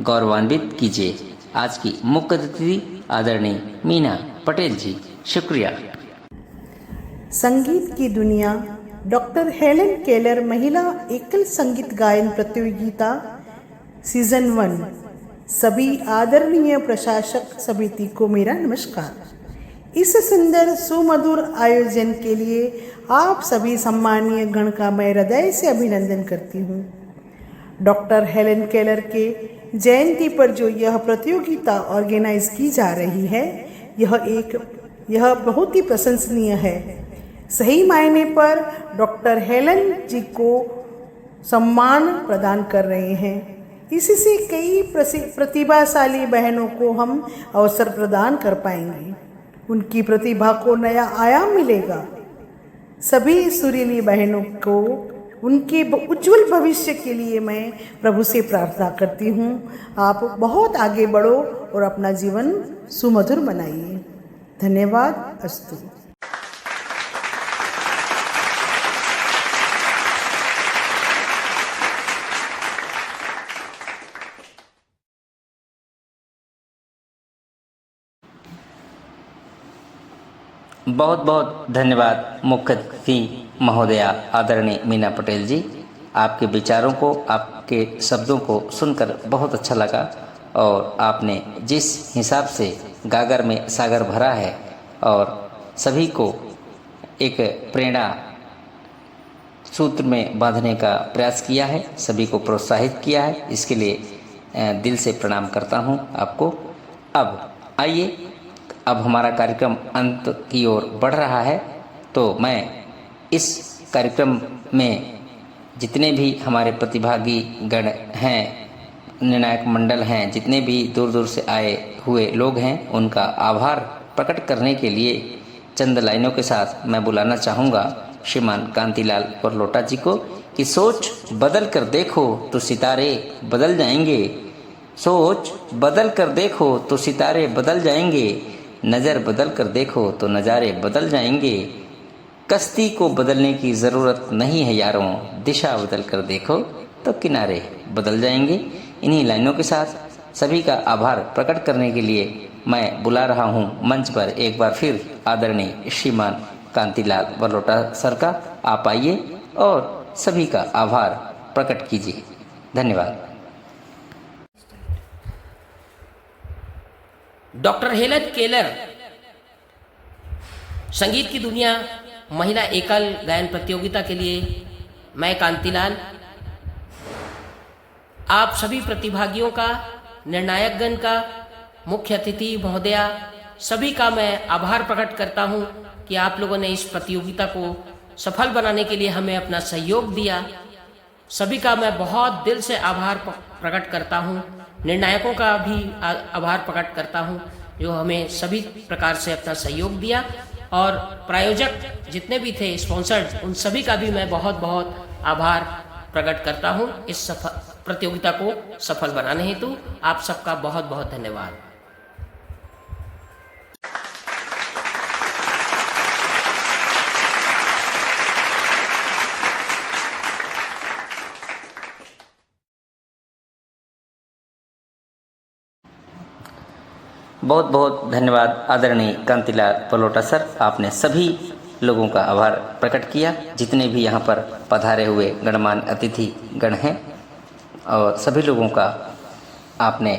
गौरवान्वित कीजिए। आज की मुख्य अतिथि आदरणीय मीना पटेल जी, शुक्रिया। संगीत की दुनिया डॉक्टर हेलन केलर महिला एकल संगीत गायन प्रतियोगिता सीजन 1 सभी आदरणीय प्रशासक समिति को मेरा नमस्कार। इस सुंदर सुमधुर आयोजन के लिए आप सभी सम्मानीय गण का मैं हृदय से अभिनंदन करती हूँ। डॉक्टर हेलन केलर के जयंती पर जो यह प्रतियोगिता ऑर्गेनाइज की जा रही है यह बहुत ही प्रशंसनीय है। सही मायने पर डॉक्टर हेलन जी को सम्मान प्रदान कर रहे हैं। इससे कई प्रतिभाशाली बहनों को हम अवसर प्रदान कर पाएंगे, उनकी प्रतिभा को नया आयाम मिलेगा। सभी सुरीली बहनों को उनके उज्जवल भविष्य के लिए मैं प्रभु से प्रार्थना करती हूँ। आप बहुत आगे बढ़ो और अपना जीवन सुमधुर बनाइए। धन्यवाद। अस्तु। बहुत बहुत धन्यवाद मुख्य अतिथि महोदया आदरणीय मीना पटेल जी। आपके विचारों को, आपके शब्दों को सुनकर बहुत अच्छा लगा और आपने जिस हिसाब से गागर में सागर भरा है और सभी को एक प्रेरणा सूत्र में बांधने का प्रयास किया है, सभी को प्रोत्साहित किया है, इसके लिए दिल से प्रणाम करता हूं आपको। अब आइए, अब हमारा कार्यक्रम अंत की ओर बढ़ रहा है, तो मैं इस कार्यक्रम में जितने भी हमारे प्रतिभागी गण हैं, निर्णायक मंडल हैं, जितने भी दूर दूर से आए हुए लोग हैं, उनका आभार प्रकट करने के लिए चंद लाइनों के साथ मैं बुलाना चाहूँगा श्रीमान कांतिलाल बरलोटा जी को कि सोच बदल कर देखो तो सितारे बदल जाएंगे, सोच बदल कर देखो तो सितारे बदल जाएंगे, नज़र बदल कर देखो तो नज़ारे बदल जाएंगे, कश्ती को बदलने की ज़रूरत नहीं है यारों, दिशा बदल कर देखो तो किनारे बदल जाएंगे। इन्हीं लाइनों के साथ सभी का आभार प्रकट करने के लिए मैं बुला रहा हूं मंच पर एक बार फिर आदरणीय श्रीमान कांतिलाल बरलोटा सर का। आप आइए और सभी का आभार प्रकट कीजिए। धन्यवाद। डॉक्टर हेलन केलर संगीत की दुनिया महिला एकल गायन प्रतियोगिता के लिए मैं कांतिलाल आप सभी प्रतिभागियों का, निर्णायकगण का, मुख्य अतिथि महोदया सभी का मैं आभार प्रकट करता हूं कि आप लोगों ने इस प्रतियोगिता को सफल बनाने के लिए हमें अपना सहयोग दिया। सभी का मैं बहुत दिल से आभार प्रकट करता हूं। निर्णायकों का भी आभार प्रकट करता हूं जो हमें सभी प्रकार से अपना सहयोग दिया, और प्रायोजक जितने भी थे स्पॉन्सर्ड, उन सभी का भी मैं बहुत बहुत आभार प्रकट करता हूं। इस प्रतियोगिता को सफल बनाने हेतु आप सबका बहुत बहुत धन्यवाद। बहुत बहुत धन्यवाद आदरणीय कांतिलाल बरलोटा सर। आपने सभी लोगों का आभार प्रकट किया, जितने भी यहाँ पर पधारे हुए गणमान्य अतिथि गण हैं, और सभी लोगों का आपने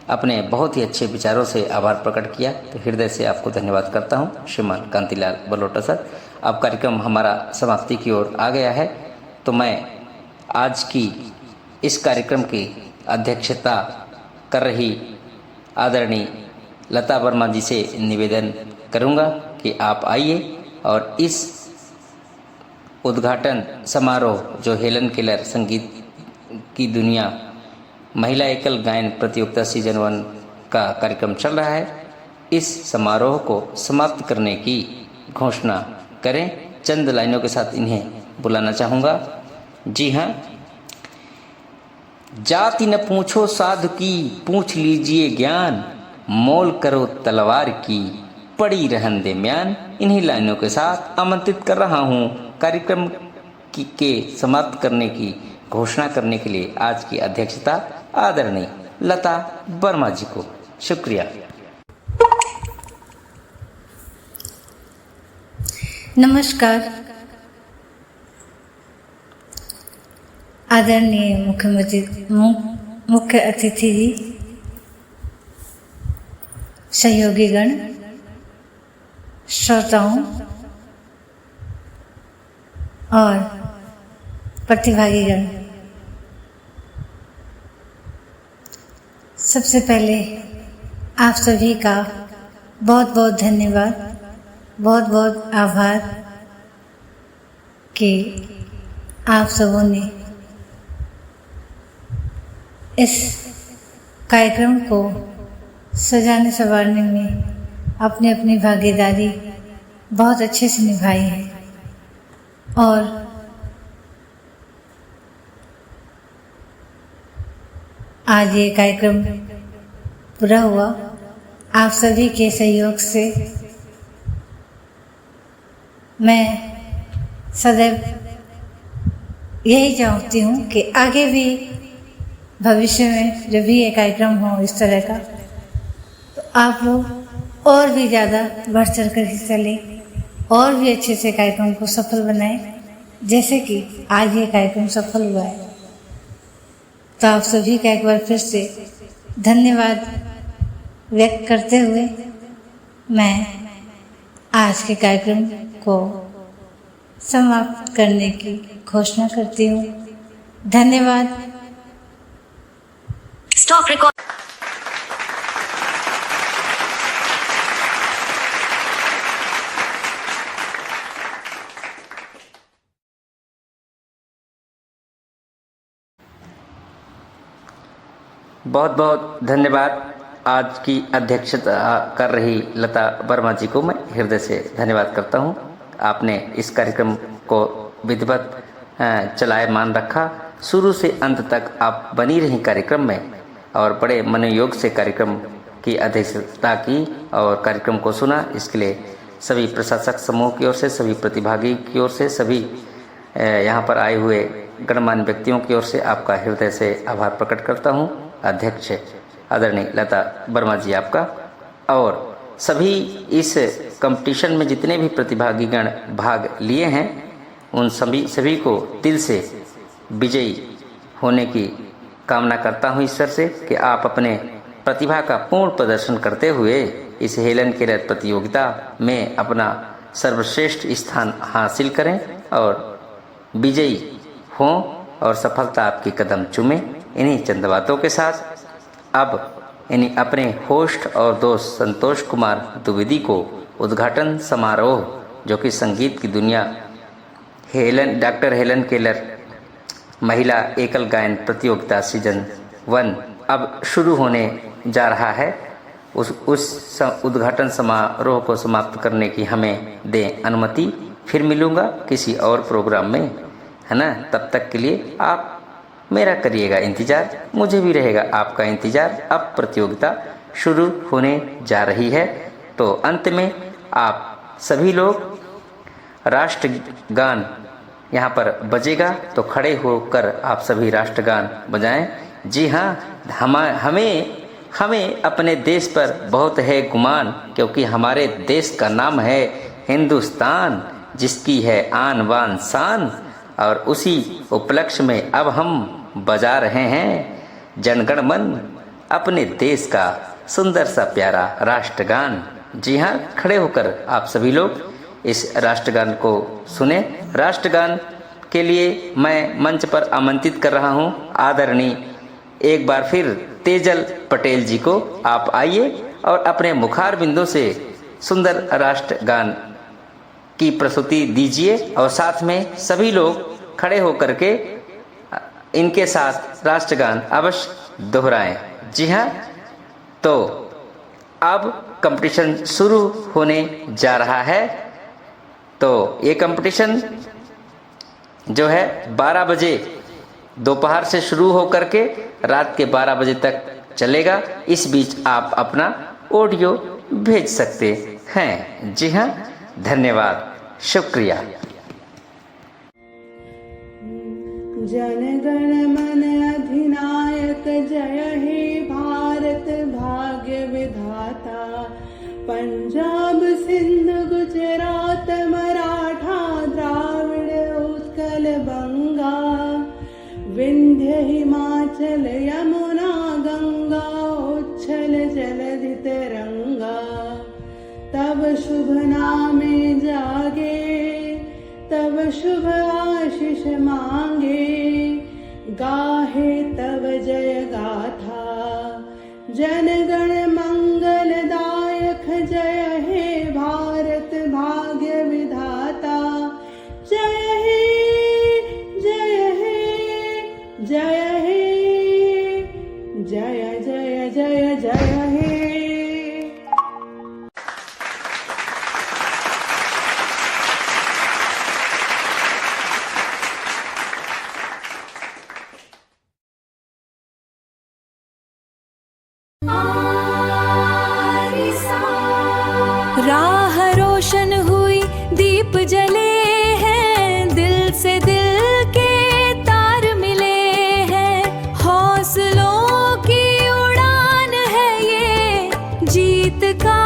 अपने बहुत ही अच्छे विचारों से आभार प्रकट किया। तो हृदय से आपको धन्यवाद करता हूँ श्रीमान कांतिलाल बरलोटा सर। अब कार्यक्रम हमारा समाप्ति की ओर आ गया है, तो मैं आज की इस कार्यक्रम की अध्यक्षता कर रही आदरणीय लता वर्मा जी से निवेदन करूंगा कि आप आइए और इस उद्घाटन समारोह जो हेलन केलर संगीत की दुनिया महिला एकल गायन प्रतियोगिता सीजन 1 का कार्यक्रम चल रहा है, इस समारोह को समाप्त करने की घोषणा करें। चंद लाइनों के साथ इन्हें बुलाना चाहूँगा। जी हाँ। जाति न पूछो साधु की, पूछ लीजिए ज्ञान, मोल करो तलवार की, पड़ी रहन दे म्यान। इन्हीं लाइनों के साथ आमंत्रित कर रहा हूँ कार्यक्रम के समाप्त करने की घोषणा करने के लिए आज की अध्यक्षता आदरणीय लता वर्मा जी को। शुक्रिया। नमस्कार। आदरणीय मुख्य अतिथि जी, सहयोगी गण, श्रोताओं और प्रतिभागी गण, सबसे पहले आप सभी का बहुत बहुत धन्यवाद, बहुत बहुत आभार कि आप सबों ने इस कार्यक्रम को सजाने संवारने में अपनी अपनी भागीदारी बहुत अच्छे से निभाई है। और आज ये कार्यक्रम पूरा हुआ आप सभी के सहयोग से। मैं सदैव यही चाहती हूँ कि आगे भी भविष्य में जब भी ये कार्यक्रम हो इस तरह का, तो आप लोग और भी ज़्यादा बढ़ चढ़ कर हिस्सा लें और भी अच्छे से कार्यक्रम को सफल बनाएं, जैसे कि आज ये कार्यक्रम सफल हुआ है। तो आप सभी का एक बार फिर से धन्यवाद व्यक्त करते हुए मैं आज के कार्यक्रम को समाप्त करने की घोषणा करती हूँ। धन्यवाद। Stop record. बहुत बहुत धन्यवाद। आज की अध्यक्षता कर रही लता वर्मा जी को मैं हृदय से धन्यवाद करता हूं। आपने इस कार्यक्रम को विधिवत चलायमान रखा, शुरू से अंत तक आप बनी रही कार्यक्रम में और बड़े मनोयोग से कार्यक्रम की अध्यक्षता की और कार्यक्रम को सुना। इसके लिए सभी प्रशासक समूह की ओर से, सभी प्रतिभागी की ओर से, सभी यहाँ पर आए हुए गणमान्य व्यक्तियों की ओर से आपका हृदय से आभार प्रकट करता हूँ। अध्यक्ष आदरणीय लता वर्मा जी आपका, और सभी इस कंपटीशन में जितने भी प्रतिभागीगण भाग लिए हैं उन सभी को दिल से विजयी होने की कामना करता हूं ईश्वर से कि आप अपने प्रतिभा का पूर्ण प्रदर्शन करते हुए इस हेलन केलर प्रतियोगिता में अपना सर्वश्रेष्ठ स्थान हासिल करें और विजयी हों और सफलता आपकी कदम चूमे। इन्हीं चंद बातों के साथ अब इन्हीं अपने होस्ट और दोस्त संतोष कुमार द्विवेदी को उद्घाटन समारोह जो कि संगीत की दुनिया डॉक्टर हेलन केलर महिला एकल गायन प्रतियोगिता सीजन 1 अब शुरू होने जा रहा है, उस उद्घाटन समारोह को समाप्त करने की हमें दें अनुमति। फिर मिलूँगा किसी और प्रोग्राम में, है ना। तब तक के लिए आप मेरा करिएगा इंतज़ार, मुझे भी रहेगा आपका इंतज़ार। अब प्रतियोगिता शुरू होने जा रही है। तो अंत में आप सभी लोग राष्ट्रगान यहाँ पर बजेगा तो खड़े होकर आप सभी राष्ट्रगान बजाएं। जी हाँ, हमें अपने देश पर बहुत है गुमान, क्योंकि हमारे देश का नाम है हिंदुस्तान, जिसकी है आन बान शान। और उसी उपलक्ष्य में अब हम बजा रहे हैं जनगण मन, अपने देश का सुंदर सा प्यारा राष्ट्रगान। जी हाँ, खड़े होकर आप सभी लोग इस राष्ट्रगान को सुने। राष्ट्रगान के लिए मैं मंच पर आमंत्रित कर रहा हूँ आदरणीय एक बार फिर तेजल पटेल जी को। आप आइए और अपने मुखार बिंदु से सुंदर राष्ट्रगान की प्रस्तुति दीजिए और साथ में सभी लोग खड़े होकर के इनके साथ राष्ट्रगान अवश्य दोहराएं। जी हाँ, तो अब कंपटीशन शुरू होने जा रहा है। तो ये कंपटीशन जो है 12 बजे दोपहर से शुरू होकर के रात के 12 बजे तक चलेगा। इस बीच आप अपना ऑडियो भेज सकते हैं। जी हाँ, धन्यवाद, शुक्रिया। जनगण मन अधिनायक जय हे भारत भाग्य विधाता, पंजाब सिंध गुजरात मराठा द्राविड़ उत्कल बंगा, विंध्य उथल यमुना गंगा उच्छल जलधि तरंगा तब शुभ नामे जागे तब शुभ आशीष मांगे गाहे तब जय गाथा जनगण मंगलदायक जय हे भारत भाग्य विधाता जय हे जय हे जय हे जय जय जय जय हे। राह रोशन हुई दीप जले हैं दिल से दिल के तार मिले हैं हौसलों की उड़ान है ये जीत का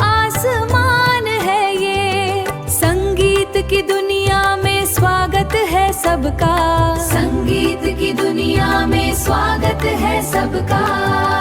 आसमान है ये संगीत की दुनिया में स्वागत है सबका संगीत की दुनिया में स्वागत है सबका।